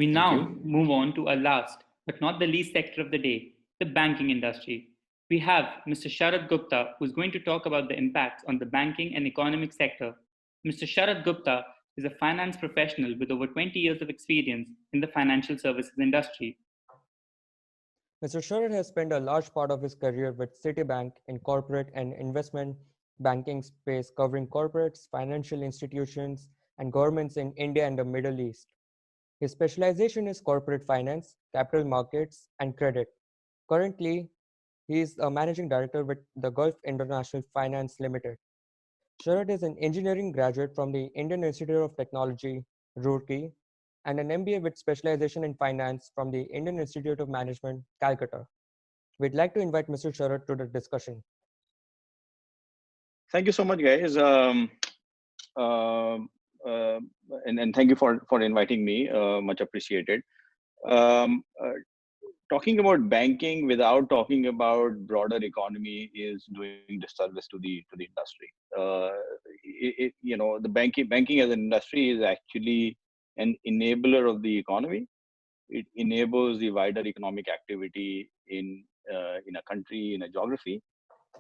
We Thank now you. move on to our last, but not the least sector of the day, the banking industry. We have Mr. Sharad Gupta, who's going to talk about the impacts on the banking and economic sector. Mr. Sharad Gupta is a finance professional with over 20 years of experience in the financial services industry. Mr. Sharad has spent a large part of his career with Citibank in corporate and investment banking space, covering corporates, financial institutions, and governments in India and the Middle East. His specialization is corporate finance, capital markets, and credit. Currently, he is a managing director with the Gulf International Finance Limited. Sharad is an engineering graduate from the Indian Institute of Technology, Roorkee, and an MBA with specialization in finance from the Indian Institute of Management, Calcutta. We'd like to invite Mr. Sharad to the discussion. Thank you so much, guys. Um, uh, and thank you for inviting me. Much appreciated. Um, uh, Talking about banking without talking about broader economy is doing disservice to the industry. The banking as an industry is actually an enabler of the economy. It enables the wider economic activity in a country, in a geography,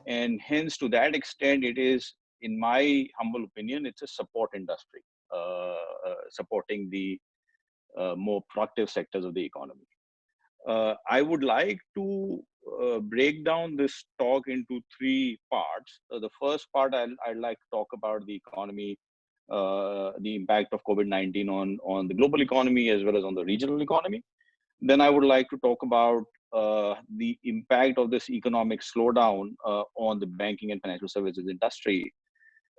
and hence to that extent it is, in my humble opinion, it's a support industry, supporting the more productive sectors of the economy. I would like to break down this talk into three parts. The first part, I'd like to talk about the economy, the impact of COVID-19 on the global economy as well as on the regional economy. Then I would like to talk about the impact of this economic slowdown on the banking and financial services industry.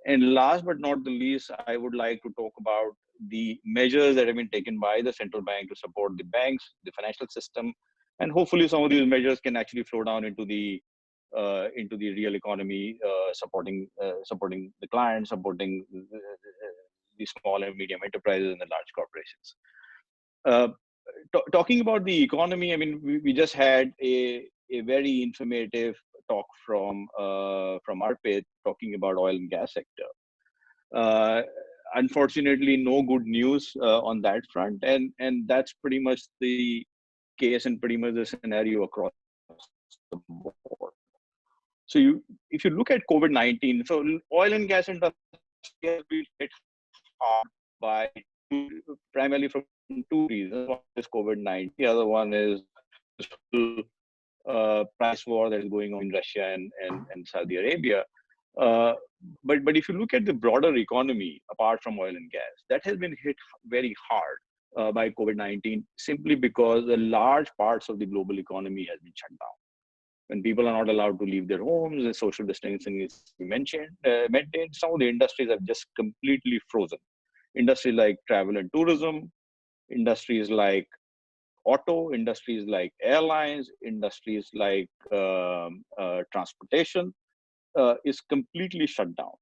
And last but not the least, I would like to talk about the measures that have been taken by the central bank to support the banks, the financial system, and hopefully some of these measures can actually flow down into the real economy, supporting the clients, supporting the small and medium enterprises and the large corporations. Uh, Talking about the economy, I mean, we just had a very informative talk from Arpit talking about oil and gas sector. Uh, Unfortunately, no good news on that front, and that's pretty much the case and pretty much the scenario across the board. So if you look at COVID-19, so oil and gas industry has been hit hard by primarily from two reasons. One is COVID-19, the other one is price war that is going on in Russia and Saudi Arabia. But if you look at the broader economy, apart from oil and gas, that has been hit very hard by COVID-19, simply because the large parts of the global economy has been shut down. When people are not allowed to leave their homes, the social distancing is maintained. Some of the industries have just completely frozen. Industries like travel and tourism, industries like auto, industries like airlines, industries like transportation is completely shut down.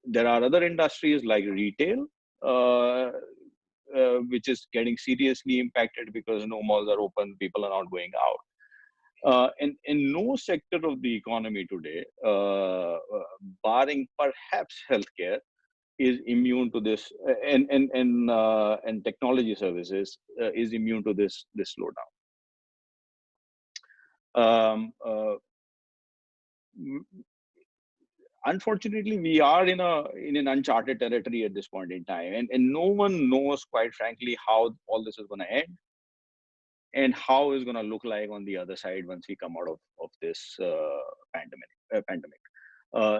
There are other industries like retail, which is getting seriously impacted because no malls are open, people are not going out. And no sector of the economy today, barring perhaps healthcare, is immune to this, and technology services is immune to this slowdown. Unfortunately, we are in an uncharted territory at this point in time, and no one knows, quite frankly, how all this is going to end and how it's going to look like on the other side once we come out of this pandemic.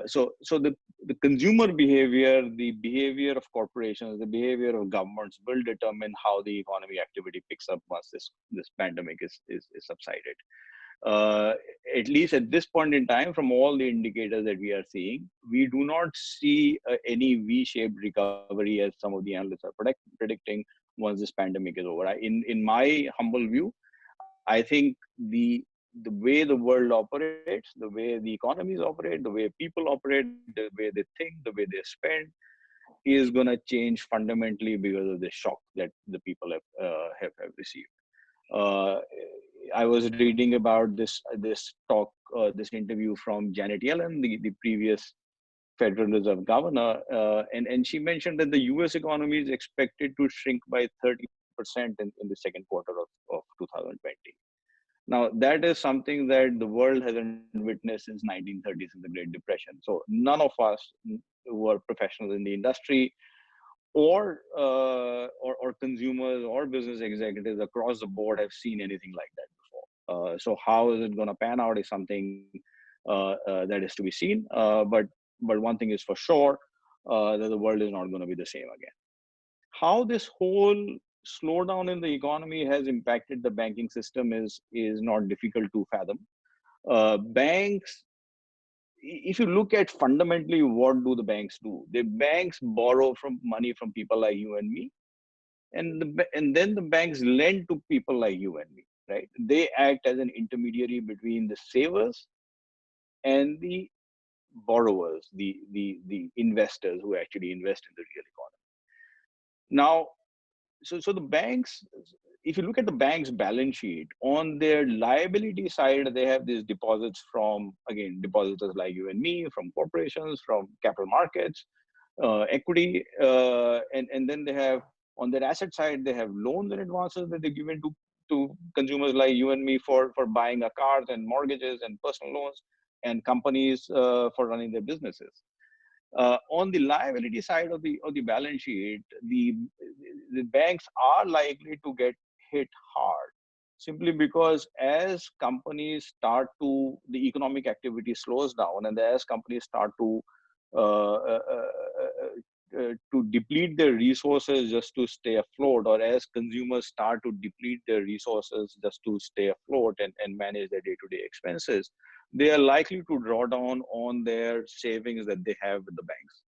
So the consumer behavior, the behavior of corporations, the behavior of governments will determine how the economy activity picks up once this pandemic is subsided. At least at this point in time, from all the indicators that we are seeing, we do not see any V-shaped recovery as some of the analysts are predicting once this pandemic is over. In my humble view, I think the way the world operates, the way the economies operate, the way people operate, the way they think, the way they spend, is going to change fundamentally because of the shock that the people have received. I was reading about this interview from Janet Yellen, the previous Federal Reserve governor, and she mentioned that the U.S. economy is expected to shrink by 30% in the second quarter of 2020. Now, that is something that the world hasn't witnessed since 1930s in the Great Depression. So none of us who are professionals in the industry or consumers or business executives across the board have seen anything like that before. So how is it going to pan out is something that is to be seen. But one thing is for sure, that the world is not going to be the same again. How this whole slowdown in the economy has impacted the banking system is not difficult to fathom. Banks, if you look at fundamentally what do the banks do, the banks borrow from money from people like you and me, and then the banks lend to people like you and me, right? They act as an intermediary between the savers and the borrowers, the investors who actually invest in the real economy. Now, so the banks, if you look at the bank's balance sheet, on their liability side, they have these deposits from, again, depositors like you and me, from corporations, from capital markets, equity, and then they have, on their asset side, they have loans and advances that they're given to consumers like you and me for buying a cars and mortgages and personal loans, and companies for running their businesses. On the liability side of the balance sheet, the banks are likely to get hit hard, simply because as companies start to, the economic activity slows down, and as companies start uh, uh, to deplete their resources just to stay afloat, or as consumers start to deplete their resources just to stay afloat and manage their day-to-day expenses, they are likely to draw down on their savings that they have with the banks.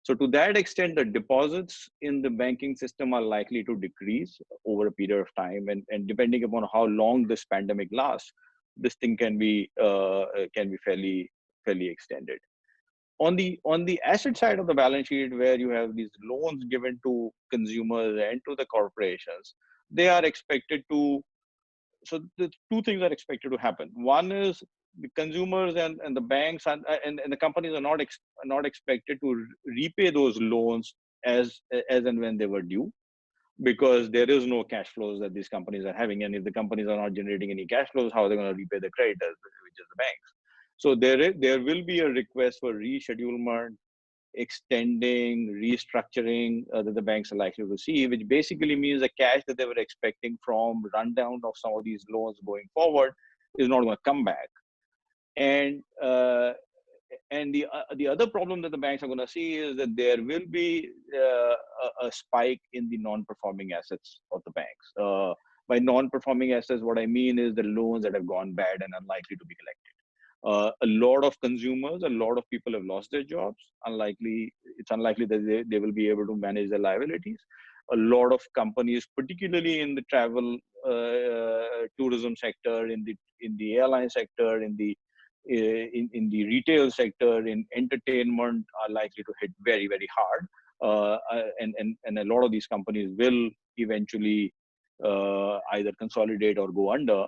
So to that extent, the deposits in the banking system are likely to decrease over a period of time, and depending upon how long this pandemic lasts, this thing can be fairly extended. On the asset side of the balance sheet, where you have these loans given to consumers and to the corporations, they are expected to, so the two things are expected to happen. One is the consumers and the banks and the companies are not expected to repay those loans as and when they were due, because there is no cash flows that these companies are having, and if the companies are not generating any cash flows, how are they going to repay the creditors, which is the banks? So there will be a request for reschedulement, extending, restructuring that the banks are likely to see, which basically means the cash that they were expecting from rundown of some of these loans going forward is not going to come back. And the other problem that the banks are going to see is that there will be a spike in the non-performing assets of the banks. By non-performing assets, what I mean is the loans that have gone bad and unlikely to be collected. A lot of consumers, a lot of people have lost their jobs. It's unlikely that they will be able to manage their liabilities. A lot of companies, particularly in the travel, tourism sector, in the airline sector, in the retail sector, in entertainment, are likely to hit very, very hard. And a lot of these companies will eventually either consolidate or go under,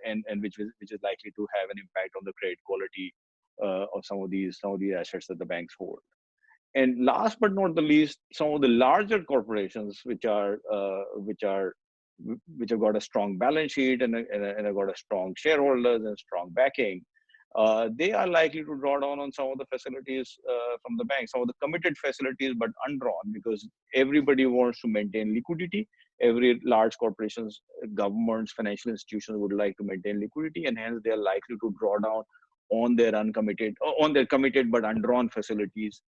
and which is likely to have an impact on the credit quality of some of these assets that the banks hold. And last but not the least, some of the larger corporations, which have got a strong balance sheet and have got a strong shareholders and strong backing, they are likely to draw down on some of the facilities from the bank, some of the committed facilities, but undrawn, because everybody wants to maintain liquidity. Every large corporations, governments, financial institutions would like to maintain liquidity, and hence they are likely to draw down on their committed but undrawn facilities,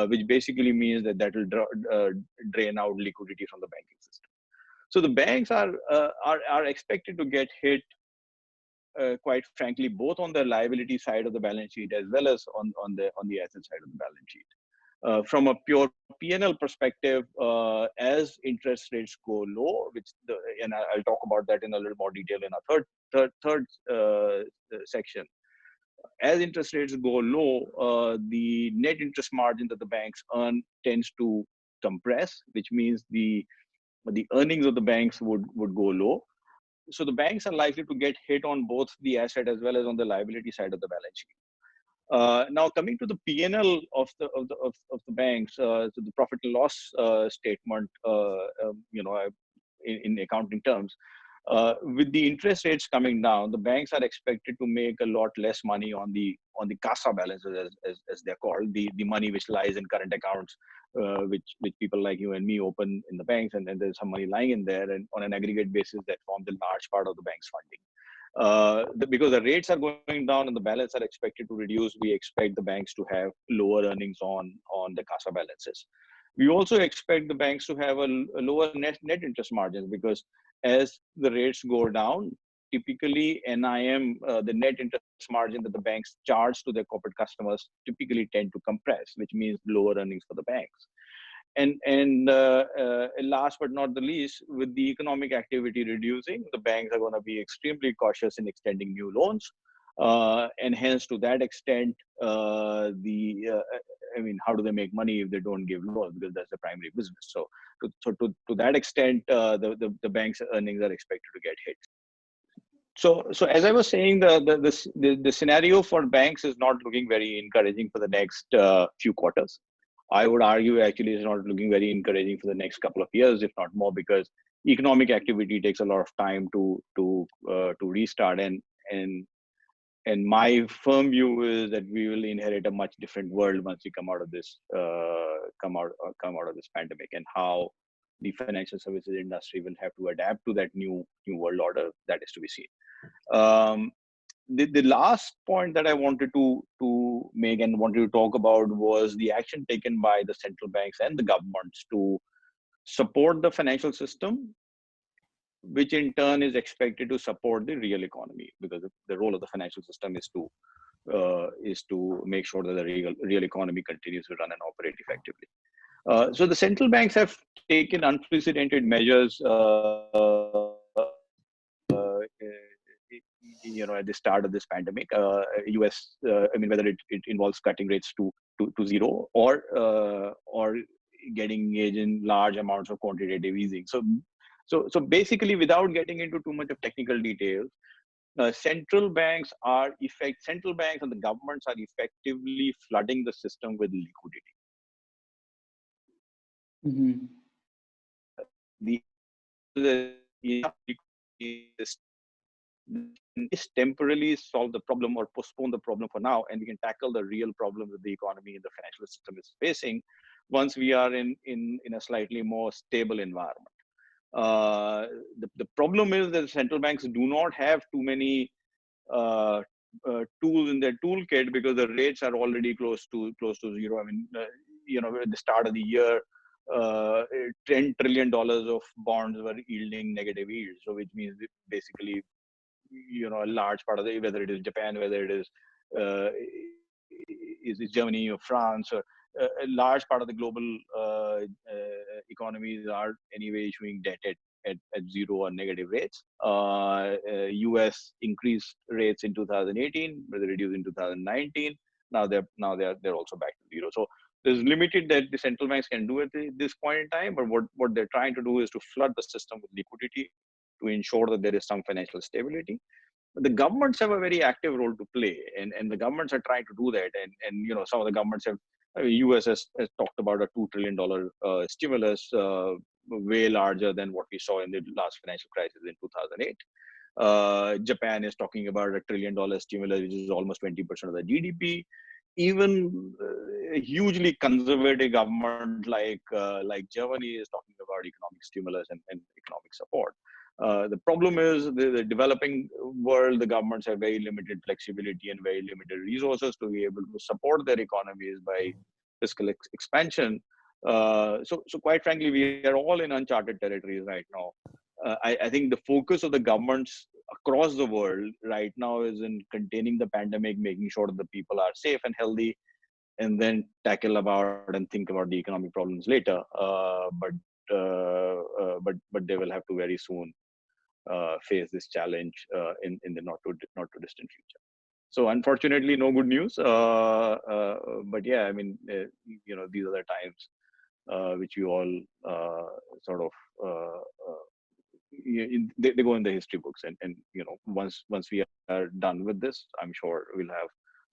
which basically means that will drain out liquidity from the banking system. So the banks are expected to get hit, quite frankly, both on the liability side of the balance sheet as well as on the asset side of the balance sheet. From a pure P&L perspective, as interest rates go low, and I'll talk about that in a little more detail in our third section. As interest rates go low, the net interest margin that the banks earn tends to compress, which means the earnings of the banks would go low. So the banks are likely to get hit on both the asset as well as on the liability side of the balance sheet. Now, coming to the P&L of the banks, so the profit and loss statement, in accounting terms. With the interest rates coming down, the banks are expected to make a lot less money on the CASA balances, as they're called, the money which lies in current accounts, which people like you and me open in the banks, and then there's some money lying in there, and on an aggregate basis, that forms a large part of the bank's funding. Because the rates are going down and the balance are expected to reduce, we expect the banks to have lower earnings on the CASA balances. We also expect the banks to have a lower net interest margins, because as the rates go down, typically NIM, the net interest margin that the banks charge to their corporate customers, typically tend to compress, which means lower earnings for the banks. And last but not the least, with the economic activity reducing, the banks are going to be extremely cautious in extending new loans. And hence, to that extent, how do they make money if they don't give loans? Because that's the primary business. So to that extent, the bank's earnings are expected to get hit. So as I was saying, the scenario for banks is not looking very encouraging for the next few quarters. I would argue actually it's not looking very encouraging for the next couple of years, if not more, because economic activity takes a lot of time to restart, and my firm view is that we will inherit a much different world once we come out of this pandemic, and how the financial services industry will have to adapt to that new world order, that is to be seen. The last point that I wanted to make and wanted to talk about was the action taken by the central banks and the governments to support the financial system, which in turn is expected to support the real economy, because the role of the financial system is to make sure that the real economy continues to run and operate effectively. So the central banks have taken unprecedented measures at the start of this pandemic. US, whether it involves cutting rates to zero, or getting engaged in large amounts of quantitative easing. So basically, without getting into too much of technical details, central banks and the governments are effectively flooding the system with liquidity. Mm-hmm. This temporarily solve the problem or postpone the problem for now, and we can tackle the real problem that the economy and the financial system is facing once we are in a slightly more stable environment. The problem is that central banks do not have too many tools in their toolkit, because the rates are already close to zero. At the start of the year, $10 trillion of bonds were yielding negative yields. So which means basically, a large part of whether it is Japan, whether it is Germany or France, or a large part of the global economies are anyway issuing debt at zero or negative rates. US increased rates in 2018, but they reduced in 2019. Now they're also back to zero. So there's limited that the central banks can do at this point in time. But what they're trying to do is to flood the system with liquidity to ensure that there is some financial stability. But the governments have a very active role to play, and the governments are trying to do that. And some of the governments have. US has talked about a $2 trillion stimulus, way larger than what we saw in the last financial crisis in 2008. Japan is talking about a $1 trillion stimulus, which is almost 20% of the GDP. Even a hugely conservative government like Germany is talking about economic stimulus and economic support. The problem is the developing world, the governments have very limited flexibility and very limited resources to be able to support their economies by fiscal expansion. So quite frankly, we are all in uncharted territories right now. I think the focus of the governments across the world right now is in containing the pandemic, making sure that the people are safe and healthy, and then tackle about and think about the economic problems later. But they will have to very soon face this challenge in the not too distant future. So unfortunately, no good news. But yeah, these are the times which you all sort of they go in the history books, and once we are done with this, I'm sure we'll have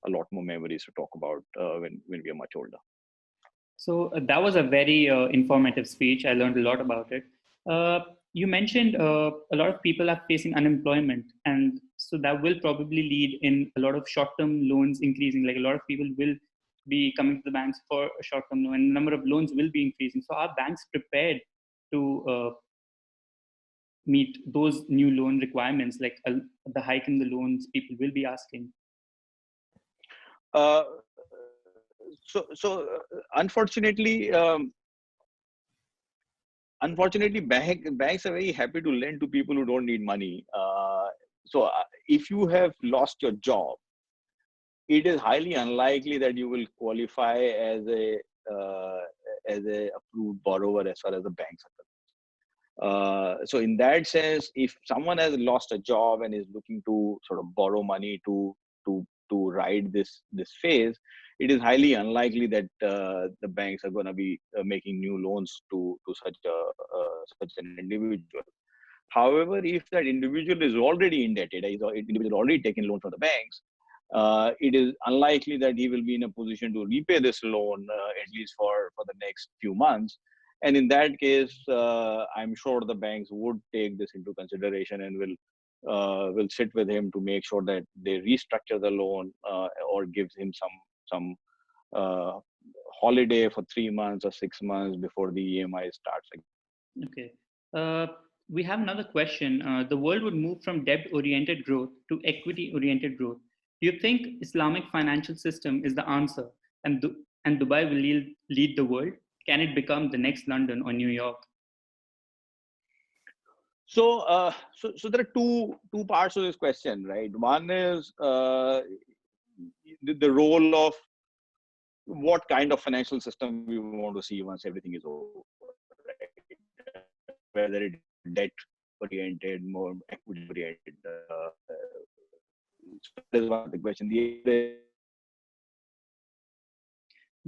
a lot more memories to talk about when we are much older. So that was a very informative speech. I learned a lot about it. You mentioned a lot of people are facing unemployment, and so that will probably lead in a lot of short-term loans increasing. Like a lot of people will be coming to the banks for a short-term loan, and the number of loans will be increasing. So are banks prepared to meet those new loan requirements, like the hike in the loans people will be asking? Uh, Unfortunately, banks are very happy to lend to people who don't need money. If you have lost your job, it is highly unlikely that you will qualify uh, as a approved borrower as far as the banks are concerned. So in that sense, if someone has lost a job and is looking to sort of borrow money to ride this phase, it is highly unlikely that the banks are going to be making new loans to such an individual. However, if that individual is already indebted, individual already taken loan from the banks, it is unlikely that he will be in a position to repay this loan, at least for the next few months. And in that case, I'm sure the banks would take this into consideration and will sit with him to make sure that they restructure the loan, or gives him some uh, holiday for 3 months or 6 months before the EMI starts again. Okay. We have another question. The world would move from debt-oriented growth to equity-oriented growth. Do you think Islamic financial system is the answer, and and Dubai will lead the world? Can it become the next London or New York? So there are two parts of this question, right? One is the role of what kind of financial system we want to see once everything is over, right? Whether it is debt oriented, more equity oriented. So that is one of the question. The other,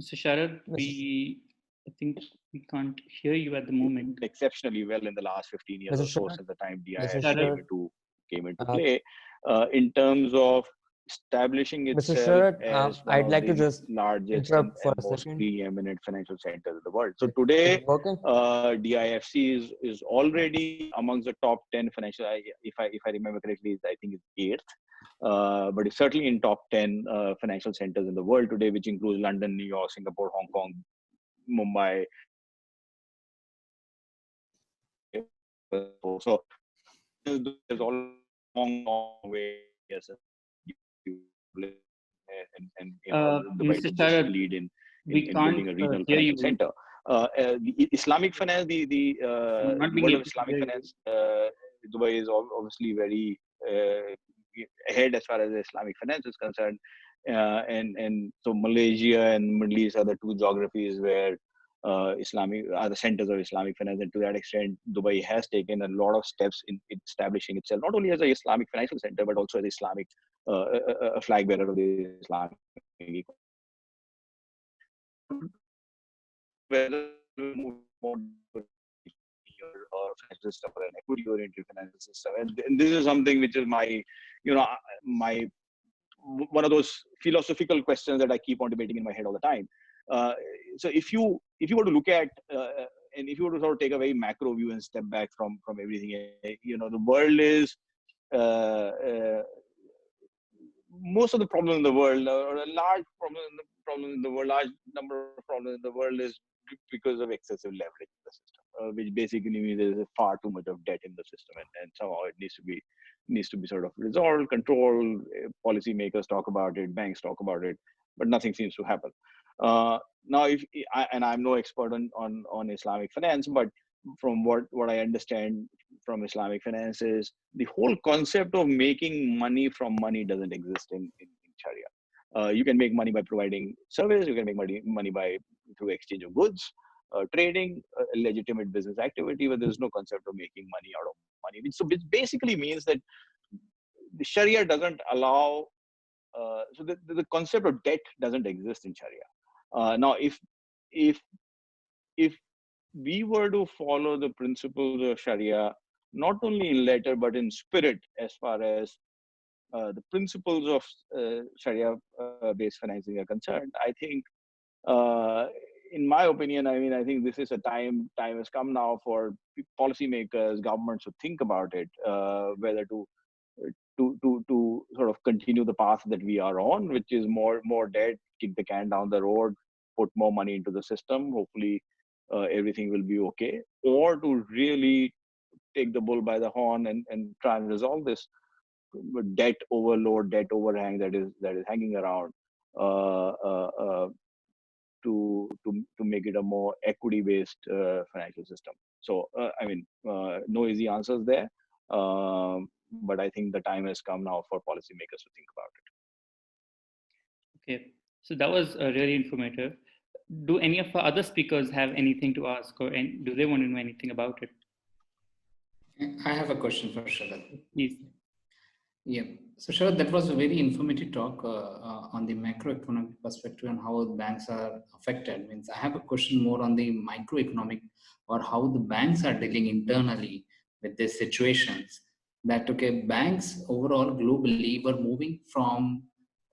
Mr. Sharad, I think we can't hear you at the moment. exceptionally well in the last 15 years or so, since the time DIF came into play, in terms of establishing Mr. itself Sharad, as one I'd of like to the just largest interrupt for and a most second. preeminent financial centers in the world. So Is today, it working? DIFC is already amongst the top 10 financial. If I remember correctly, I think it's eighth. But it's certainly in top 10 financial centers in the world today, which includes London, New York, Singapore, Hong Kong, Mumbai. So there's all long way, yes, and Dubai Mr. took this Sharad, lead in we can't building a regional hear financial you. center. The Islamic finance, the Not being world of able to Islamic hear you. finance, Dubai is obviously very ahead as far as Islamic finance is concerned. And so Malaysia and Middle East are the two geographies where Islamic are the centers of Islamic finance, and to that extent, Dubai has taken a lot of steps in establishing itself not only as an Islamic financial center but also as Islamic a flag bearer of the Islamic economy. Whether we move more or financial system or an equity-oriented financial system, and this is something which is my one of those philosophical questions that I keep on debating in my head all the time. So if you were to look at and if you were to sort of take a very macro view and step back from everything, the world is most of the problems in the world, or a large problem in the world, large number of problems in the world is because of excessive leverage in the system, which basically means there's far too much of debt in the system, and somehow it needs to be sort of resolved, controlled. Policymakers talk about it, banks talk about it, but nothing seems to happen. Now, I'm no expert on Islamic finance, but from what I understand from Islamic finance is the whole concept of making money from money doesn't exist in Sharia. You can make money by providing service. You can make money by through exchange of goods, trading, a legitimate business activity, but there's no concept of making money out of money. Which basically means that the Sharia doesn't allow. So the concept of debt doesn't exist in Sharia. Now, if if we were to follow the principles of Sharia, not only in letter but in spirit, as far as the principles of Sharia-based financing are concerned, I think uh, in my opinion, I mean, I think this is a time has come now for policymakers, governments to think about it, whether to sort of continue the path that we are on, which is more debt, kick the can down the road, put more money into the system. Hopefully, everything will be okay, or to really take the bull by the horn and try and resolve this debt overload, debt overhang that is hanging around, uh, uh, uh, to make it a more equity-based financial system. So, I mean, no easy answers there, but I think the time has come now for policymakers to think about it. Okay, so that was really informative. Do any of our other speakers have anything to ask, or do they want to know anything about it? I have a question for Sharad. Please. Yeah. So Sharad, that was a very informative talk on the macroeconomic perspective and how banks are affected. Means I have a question more on the microeconomic, or how the banks are dealing internally with these situations. That okay, banks overall globally were moving from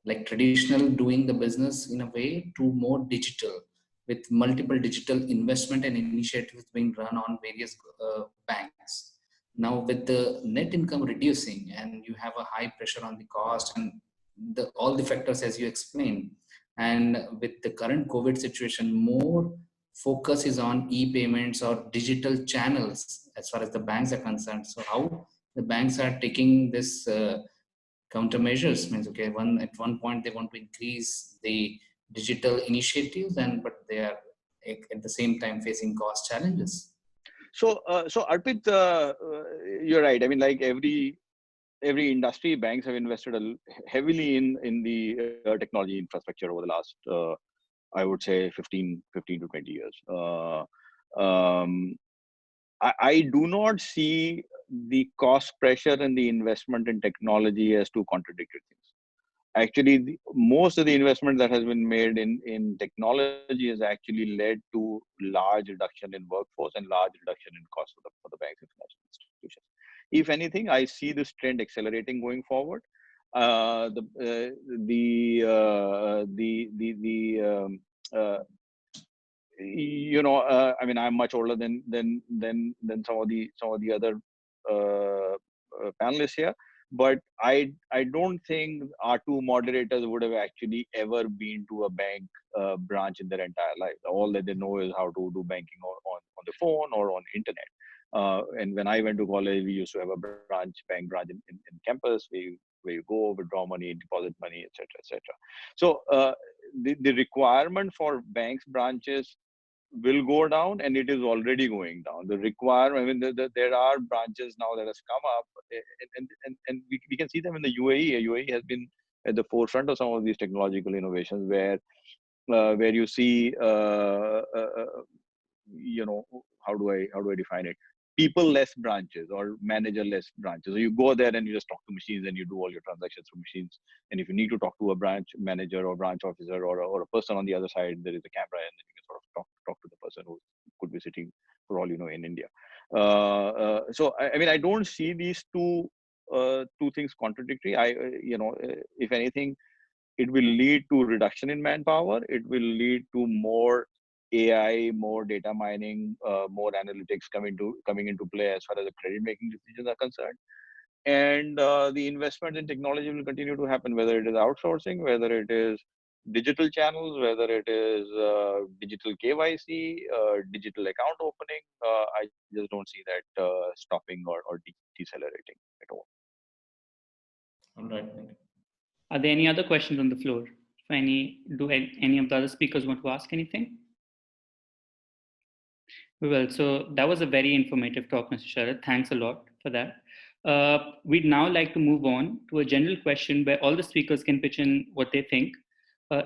like traditional doing the business in a way to more digital, with multiple digital investment and initiatives being run on various banks. Now with the net income reducing and you have a high pressure on the cost and all the factors as you explained, and with the current COVID situation, more focus is on e-payments or digital channels as far as the banks are concerned. So how the banks are taking this countermeasures? Means okay, at one point they want to increase the digital initiatives, and but they are at the same time facing cost challenges. So, Arpit, you're right. I mean, like every industry, banks have invested heavily in the technology infrastructure over the last, I would say, 15 to 20 years. I do not see the cost pressure and the investment in technology as two contradictory things. Actually, most of the investment that has been made in technology has actually led to large reduction in workforce and large reduction in cost for the banks and financial institutions. If anything, I see this trend accelerating going forward. I mean, I'm much older than some of the other panelists here, but I don't think our two moderators would have actually ever been to a bank branch in their entire life. All that they know is how to do banking on the phone or on internet. And when I went to college, we used to have a bank branch in campus where you go, withdraw money, deposit money, etc., etc. So the requirement for banks branches will go down, and it is already going down. The requirement, I mean, there are branches now that has come up, and we can see them in the UAE. UAE has been at the forefront of some of these technological innovations, where you see, how do I define it? People-less branches or manager-less branches. So you go there and you just talk to machines and you do all your transactions through machines. And if you need to talk to a branch manager or branch officer or a person on the other side, there is a camera, and then you can sort of talk to the person who could be sitting, for all you know, in India. So I mean, I don't see these two things contradictory. If anything, it will lead to reduction in manpower. It will lead to more AI, more data mining, more analytics coming into play as far as the credit making decisions are concerned. And the investment in technology will continue to happen, whether it is outsourcing, whether it is digital channels, whether it is digital KYC, digital account opening. I just don't see that stopping or decelerating at all. All right. Are there any other questions on the floor? Do any of the other speakers want to ask anything? We will. So that was a very informative talk, Mr. Sharad. Thanks a lot for that. We'd now like to move on to a general question where all the speakers can pitch in what they think.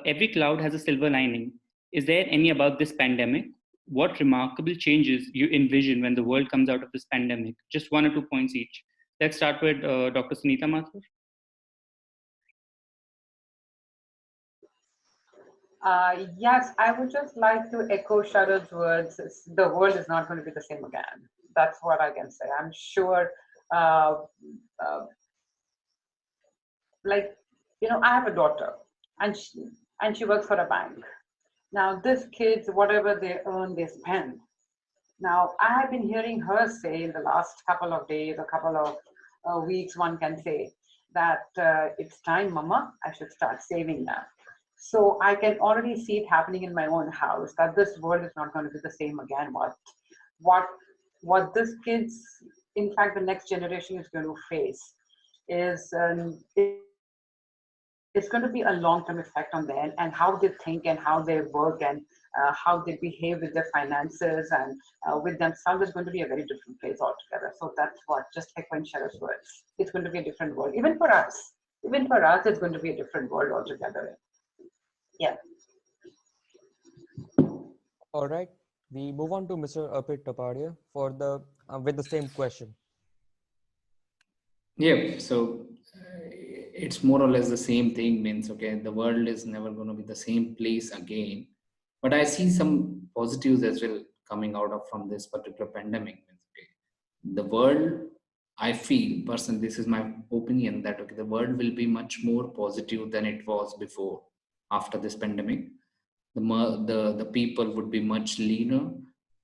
Every cloud has a silver lining. Is there any about this pandemic? What remarkable changes you envision when the world comes out of this pandemic? Just 1 or 2 points each. Let's start with Dr. Sunita Mathur. Yes, I would just like to echo Sharad's words. The world is not going to be the same again. That's what I can say. I'm sure, I have a daughter, and she works for a bank. Now, these kids, whatever they earn, they spend. Now, I have been hearing her say in the last couple of days, a couple of weeks, one can say, that it's time, Mama, I should start saving now. So I can already see it happening in my own house, that this world is not going to be the same again. What, what this kids, in fact, the next generation is going to face is it's going to be a long-term effect on them and how they think and how they work and how they behave with their finances and with themselves is going to be a very different place altogether. So that's what, just like when Sharad's words, it's going to be a different world. Even for us, it's going to be a different world altogether. Yeah. All right, we move on to Mr. Arpit Tapadiya for the with the same question. Yeah, so it's more or less the same thing. Means, okay, the world is never going to be the same place again. But I see some positives as well coming out of from this particular pandemic. Means, okay, the world, I feel personally, this is my opinion, that okay, the world will be much more positive than it was before. After this pandemic, the people would be much leaner,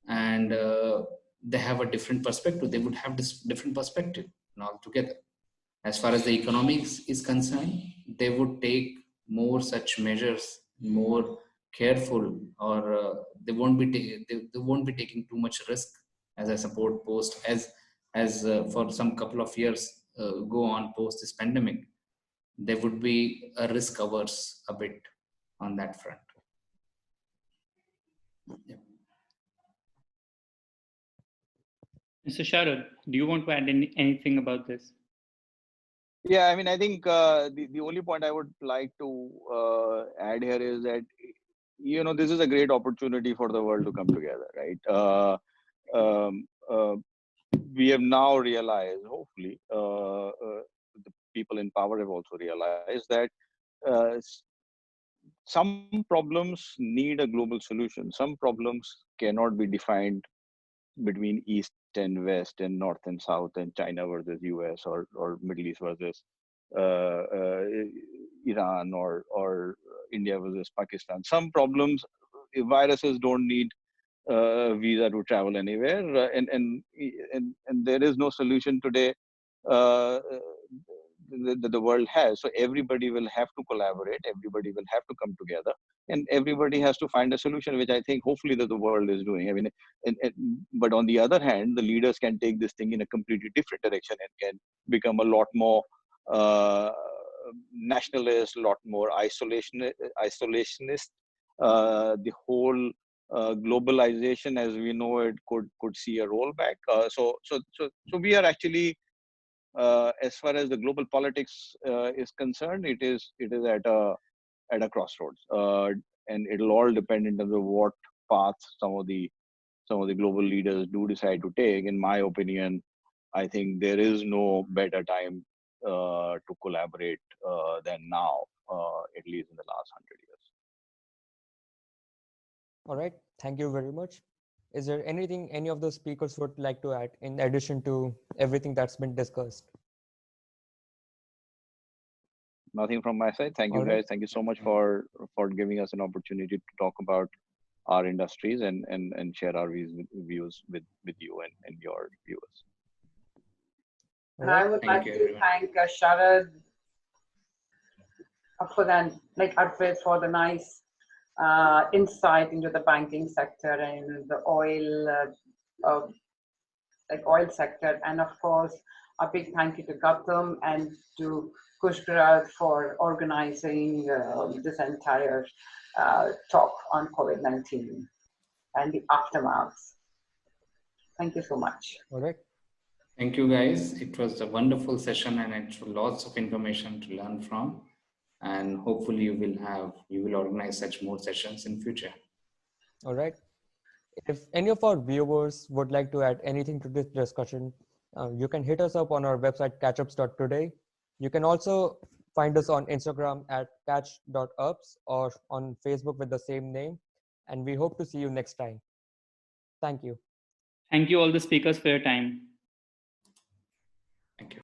and they have a different perspective. They would have this different perspective altogether. As far as the economics is concerned, they would take more such measures, more careful, or they won't be they won't be taking too much risk. As I support post as for some couple of years go on post this pandemic, they would be a risk averse a bit on that front. Yeah. Mr. Sharad, do you want to add anything about this? Yeah, I mean, I think the only point I would like to add here is that, this is a great opportunity for the world to come together, right? Um, uh, we have now realized, hopefully, the people in power have also realized that uh, some problems need a global solution. Some problems cannot be defined between East and West and North and South and China versus US or Middle East versus uh, uh, Iran or India versus Pakistan. Some problems, viruses don't need visa to travel anywhere, and there is no solution today uh, the world has. So everybody will have to collaborate, everybody will have to come together, and everybody has to find a solution, which I think hopefully that the world is doing. I mean, but on the other hand, the leaders can take this thing in a completely different direction and can become a lot more uh, nationalist, a lot more isolationist. The whole globalization as we know it could see a rollback. So we are actually, as far as the global politics is concerned, it is at a crossroads, and it'll all depend in terms of what path some of the global leaders do decide to take. In my opinion, I think there is no better time to collaborate than now, at least in the last 100 years. All right, thank you very much. Is there anything any of the speakers would like to add in addition to everything that's been discussed? Nothing from my side. Thank you, All guys. right. Thank you so much for giving us an opportunity to talk about our industries and share our views with you and your viewers. All And I right. would Thank like you, to everyone. thank Sharad for that, like Arpit, for the nice insight into the banking sector and the oil sector, and of course a big thank you to Gautam and to Kushgaraj for organizing this entire talk on COVID-19 and the aftermaths. Thank you so much. All right. Thank you, guys. It was a wonderful session, and it's lots of information to learn from. And hopefully, you will organize such more sessions in future. All right. If any of our viewers would like to add anything to this discussion, you can hit us up on our website, catchups.today. You can also find us on Instagram at catch.ups or on Facebook with the same name. And we hope to see you next time. Thank you. Thank you all the speakers for your time. Thank you.